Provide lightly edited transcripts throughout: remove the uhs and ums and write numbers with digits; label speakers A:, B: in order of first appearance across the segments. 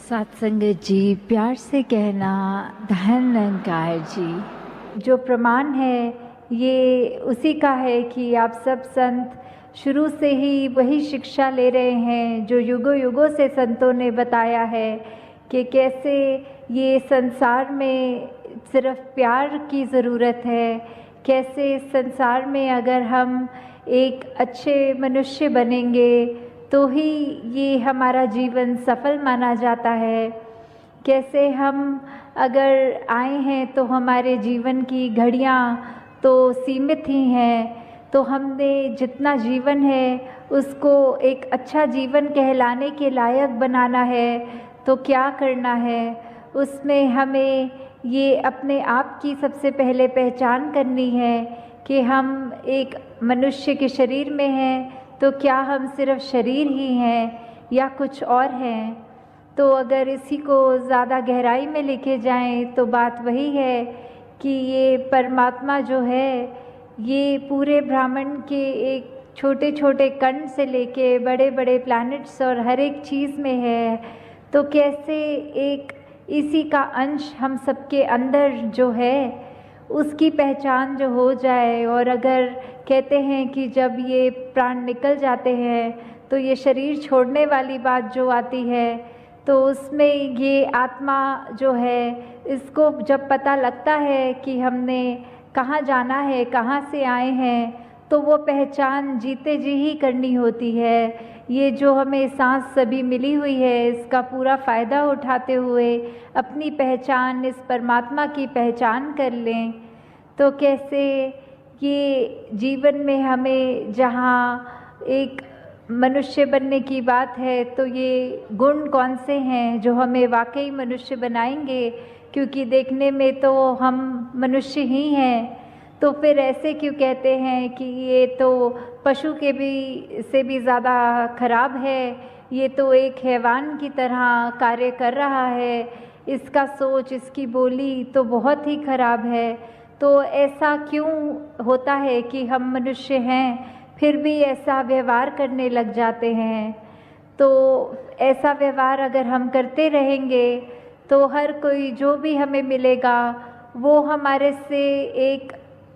A: सत्संगत जी, प्यार से कहना धन निरंकार जी। जो प्रमाण है ये उसी का है कि आप सब संत शुरू से ही वही शिक्षा ले रहे हैं जो युगों युगों से संतों ने बताया है कि कैसे ये संसार में सिर्फ प्यार की ज़रूरत है, कैसे संसार में अगर हम एक अच्छे मनुष्य बनेंगे तो ही ये हमारा जीवन सफल माना जाता है। कैसे हम अगर आए हैं तो हमारे जीवन की घड़ियाँ तो सीमित ही हैं, तो हमने जितना जीवन है उसको एक अच्छा जीवन कहलाने के लायक बनाना है तो क्या करना है। उसमें हमें ये अपने आप की सबसे पहले पहचान करनी है कि हम एक मनुष्य के शरीर में हैं, तो क्या हम सिर्फ शरीर ही हैं या कुछ और हैं। तो अगर इसी को ज़्यादा गहराई में लेके जाएं तो बात वही है कि ये परमात्मा जो है ये पूरे ब्रह्मांड के एक छोटे छोटे कण से लेके बड़े बड़े प्लैनेट्स और हर एक चीज़ में है। तो कैसे एक इसी का अंश हम सबके अंदर जो है उसकी पहचान जो हो जाए। और अगर कहते हैं कि जब ये प्राण निकल जाते हैं तो ये शरीर छोड़ने वाली बात जो आती है तो उसमें ये आत्मा जो है इसको जब पता लगता है कि हमने कहाँ जाना है, कहाँ से आए हैं, तो वो पहचान जीते जी ही करनी होती है। ये जो हमें सांस सभी मिली हुई है इसका पूरा फ़ायदा उठाते हुए अपनी पहचान इस परमात्मा की पहचान कर लें। तो कैसे ये जीवन में हमें जहाँ एक मनुष्य बनने की बात है तो ये गुण कौन से हैं जो हमें वाकई मनुष्य बनाएंगे, क्योंकि देखने में तो हम मनुष्य ही हैं। तो फिर ऐसे क्यों कहते हैं कि ये तो पशु के भी से भी ज़्यादा खराब है, ये तो एक हैवान की तरह कार्य कर रहा है, इसका सोच इसकी बोली तो बहुत ही खराब है। तो ऐसा क्यों होता है कि हम मनुष्य हैं फिर भी ऐसा व्यवहार करने लग जाते हैं। तो ऐसा व्यवहार अगर हम करते रहेंगे तो हर कोई जो भी हमें मिलेगा वो हमारे से एक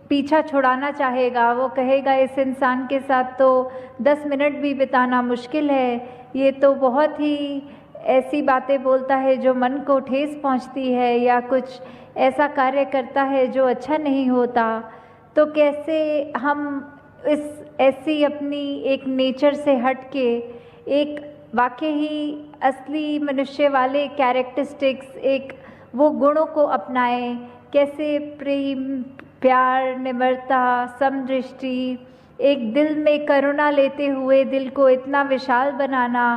A: पीछा छुड़ाना चाहेगा। वो कहेगा इस इंसान के साथ तो 10 मिनट भी बिताना मुश्किल है, ये तो बहुत ही ऐसी बातें बोलता है जो मन को ठेस पहुंचती है या कुछ ऐसा कार्य करता है जो अच्छा नहीं होता। तो कैसे हम इस ऐसी अपनी एक नेचर से हट के एक वाकई ही असली मनुष्य वाले कैरेक्टरिस्टिक्स एक वो गुणों को अपनाएं। कैसे प्रेम, प्यार, निम्रता, समदृष्टि, एक दिल में करुणा लेते हुए दिल को इतना विशाल बनाना,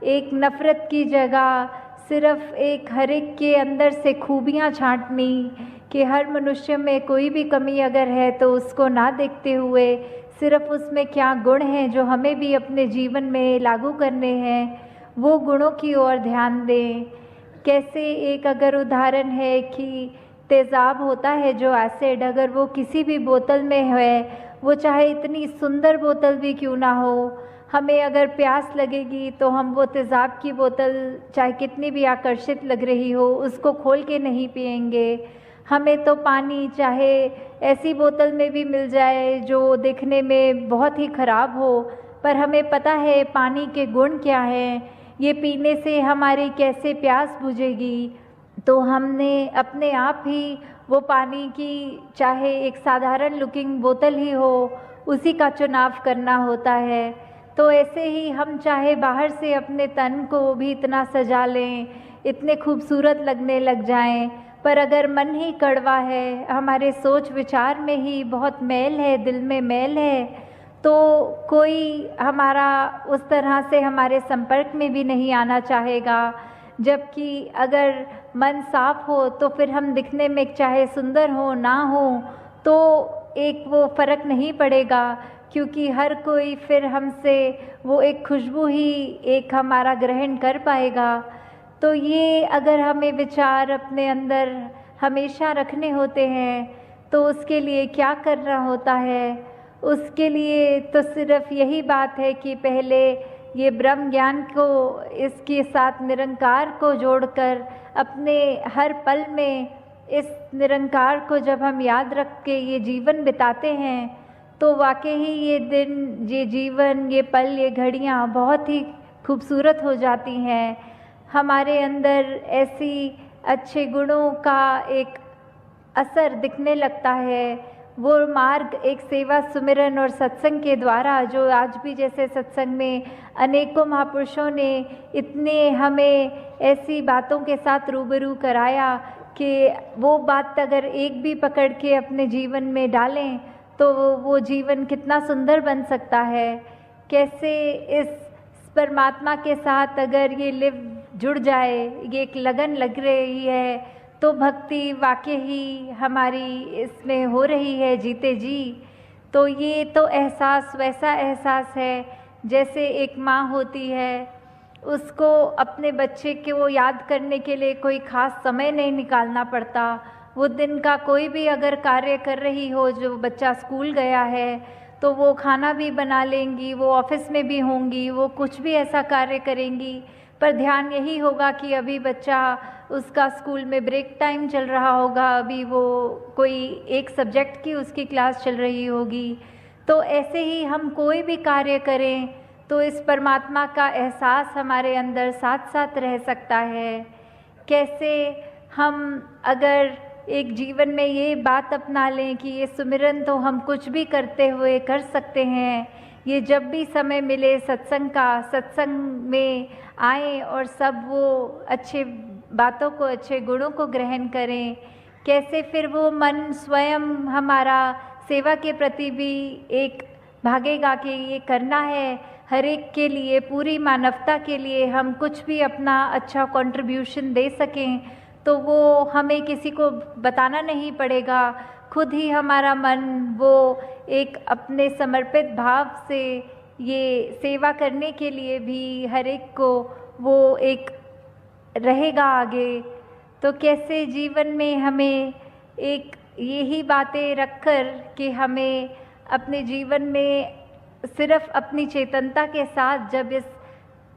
A: एक नफ़रत की जगह सिर्फ एक हर एक के अंदर से खूबियाँ छांटनी कि हर मनुष्य में कोई भी कमी अगर है तो उसको ना देखते हुए सिर्फ उसमें क्या गुण हैं जो हमें भी अपने जीवन में लागू करने हैं, वो गुणों की ओर ध्यान दें। कैसे एक अगर उदाहरण है कि तेज़ाब होता है जो एसिड, अगर वो किसी भी बोतल में है, वो चाहे इतनी सुंदर बोतल भी क्यों ना हो, हमें अगर प्यास लगेगी तो हम वो तेज़ाब की बोतल चाहे कितनी भी आकर्षित लग रही हो उसको खोल के नहीं पिएंगे। हमें तो पानी चाहे ऐसी बोतल में भी मिल जाए जो दिखने में बहुत ही ख़राब हो, पर हमें पता है पानी के गुण क्या हैं, ये पीने से हमारी कैसे प्यास बुझेगी। तो हमने अपने आप ही वो पानी की चाहे एक साधारण लुकिंग बोतल ही हो उसी का चुनाव करना होता है। तो ऐसे ही हम चाहे बाहर से अपने तन को भी इतना सजा लें, इतने खूबसूरत लगने लग जाएं, पर अगर मन ही कड़वा है, हमारे सोच विचार में ही बहुत मैल है, दिल में मैल है, तो कोई हमारा उस तरह से हमारे संपर्क में भी नहीं आना चाहेगा। जबकि अगर मन साफ हो तो फिर हम दिखने में चाहे सुंदर हो ना हो तो एक वो फ़र्क नहीं पड़ेगा, क्योंकि हर कोई फिर हमसे वो एक खुशबू ही एक हमारा ग्रहण कर पाएगा। तो ये अगर हमें विचार अपने अंदर हमेशा रखने होते हैं तो उसके लिए क्या करना होता है। उसके लिए तो सिर्फ यही बात है कि पहले ये ब्रह्म ज्ञान को इसके साथ निरंकार को जोड़कर अपने हर पल में इस निरंकार को जब हम याद रख के ये जीवन बिताते हैं तो वाकई ही ये दिन, ये जीवन, ये पल, ये घड़ियाँ बहुत ही खूबसूरत हो जाती हैं। हमारे अंदर ऐसी अच्छे गुणों का एक असर दिखने लगता है। वो मार्ग एक सेवा, सुमिरन और सत्संग के द्वारा, जो आज भी जैसे सत्संग में अनेकों महापुरुषों ने इतने हमें ऐसी बातों के साथ रूबरू कराया कि वो बात अगर एक भी पकड़ के अपने जीवन में डालें तो वो जीवन कितना सुंदर बन सकता है। कैसे इस परमात्मा के साथ अगर ये जुड़ जाए, ये एक लगन लग रही है तो भक्ति वाकई ही हमारी इसमें हो रही है जीते जी। तो ये तो एहसास वैसा एहसास है जैसे एक माँ होती है, उसको अपने बच्चे को याद करने के लिए कोई ख़ास समय नहीं निकालना पड़ता। वो दिन का कोई भी अगर कार्य कर रही हो, जो बच्चा स्कूल गया है तो वो खाना भी बना लेंगी, वो ऑफिस में भी होंगी, वो कुछ भी ऐसा कार्य करेंगी, पर ध्यान यही होगा कि अभी बच्चा, उसका स्कूल में ब्रेक टाइम चल रहा होगा, अभी वो कोई एक सब्जेक्ट की उसकी क्लास चल रही होगी। तो ऐसे ही हम कोई भी कार्य करें तो इस परमात्मा का एहसास हमारे अंदर साथ साथ रह सकता है। कैसे हम अगर एक जीवन में ये बात अपना लें कि ये सुमिरन तो हम कुछ भी करते हुए कर सकते हैं, ये जब भी समय मिले सत्संग में आएँ और सब वो अच्छे बातों को, अच्छे गुणों को ग्रहण करें। कैसे फिर वो मन स्वयं हमारा सेवा के प्रति भी एक भागेगा कि ये करना है, हर एक के लिए, पूरी मानवता के लिए हम कुछ भी अपना अच्छा कंट्रीब्यूशन दे सकें तो वो हमें किसी को बताना नहीं पड़ेगा। खुद ही हमारा मन वो एक अपने समर्पित भाव से ये सेवा करने के लिए भी हर एक को वो एक रहेगा आगे। तो कैसे जीवन में हमें एक यही बातें रखकर कि हमें अपने जीवन में सिर्फ अपनी चेतनता के साथ, जब इस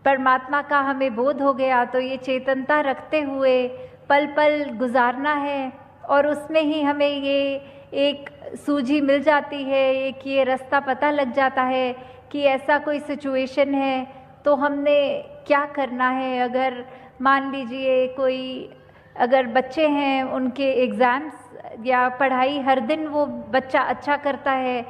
A: परमात्मा का हमें बोध हो गया तो ये चेतनता रखते हुए पल पल गुजारना है। और उसमें ही हमें ये एक सूझी मिल जाती है, एक ये रास्ता पता लग जाता है कि ऐसा कोई सिचुएशन है तो हमने क्या करना है। अगर मान लीजिए कोई, अगर बच्चे हैं, उनके एग्ज़ाम्स या पढ़ाई हर दिन वो बच्चा अच्छा करता है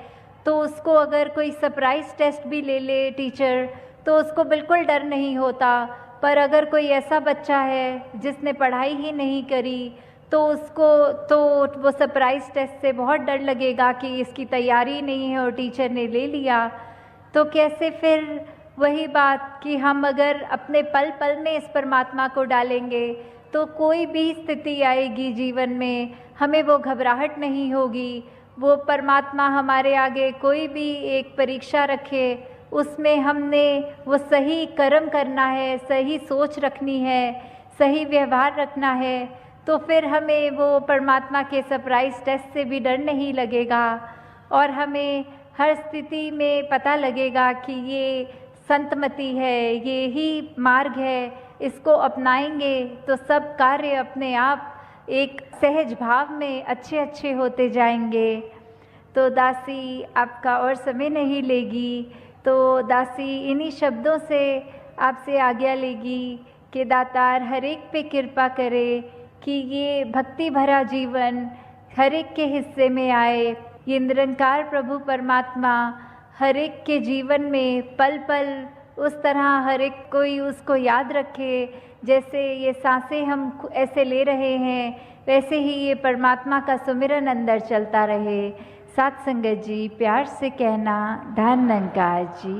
A: तो उसको अगर कोई सरप्राइज़ टेस्ट भी ले ले टीचर तो उसको बिल्कुल डर नहीं होता। पर अगर कोई ऐसा बच्चा है जिसने पढ़ाई ही नहीं करी तो उसको तो वो सरप्राइज़ टेस्ट से बहुत डर लगेगा कि इसकी तैयारी नहीं है और टीचर ने ले लिया। तो कैसे फिर वही बात कि हम अगर अपने पल पल में इस परमात्मा को डालेंगे तो कोई भी स्थिति आएगी जीवन में, हमें वो घबराहट नहीं होगी। वो परमात्मा हमारे आगे कोई भी एक परीक्षा रखे, उसमें हमने वो सही कर्म करना है, सही सोच रखनी है, सही व्यवहार रखना है, तो फिर हमें वो परमात्मा के सरप्राइज़ टेस्ट से भी डर नहीं लगेगा। और हमें हर स्थिति में पता लगेगा कि ये संतमति है, ये ही मार्ग है, इसको अपनाएंगे तो सब कार्य अपने आप एक सहज भाव में अच्छे अच्छे होते जाएंगे। तो दासी आपका और समय नहीं लेगी, तो दासी इन्हीं शब्दों से आपसे आज्ञा लेगी कि दातार हर एक पे कृपा करे कि ये भक्ति भरा जीवन हर एक के हिस्से में आए। ये निरंकार प्रभु परमात्मा हर एक के जीवन में पल पल उस तरह हर एक कोई उसको याद रखे, जैसे ये सांसें हम ऐसे ले रहे हैं वैसे ही ये परमात्मा का सुमिरन अंदर चलता रहे। साथ संगत जी, प्यार से कहना, धन निरंकार जी।